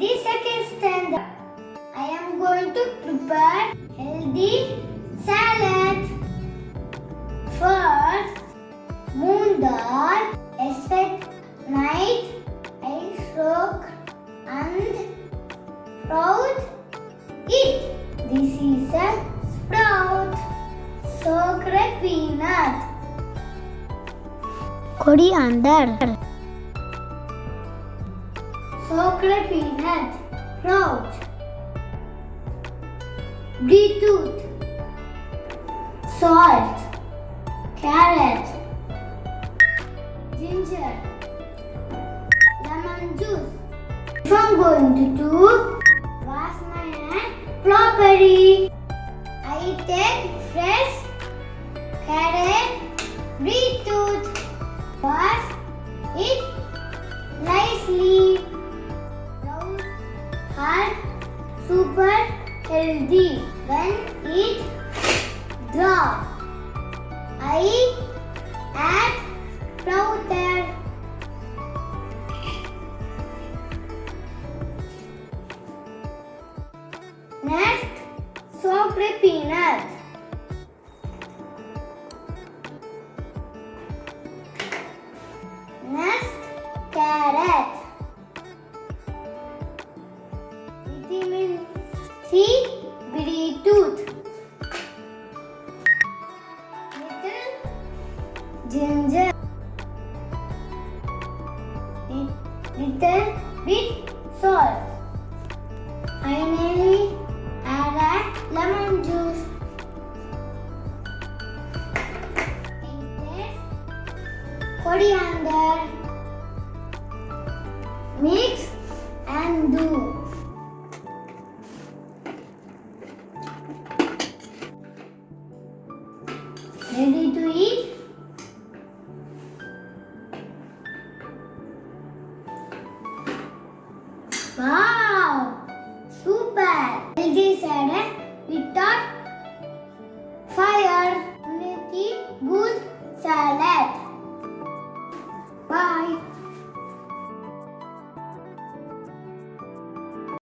the second standard. I am going to prepare healthy salad. First, moong dal, expect night, I soak and sprout it. This is a sprout. Soaked peanut. Coriander. Soaked peanut. Sprout. Beetroot. Salt. Carrot. Ginger. Lemon juice. If I'm going to do, wash my hand properly. I take fresh carrot, beetroot, wash it nicely. Those are super healthy. When it dry, I add sprouted. Next, soaked peanut. Next, carrot. Vitamin C, beetroot. Little ginger. Little bit salt. Finally, add lemon juice. Coriander. Mix and do. Ready to eat? Wow! Super! Healthy salad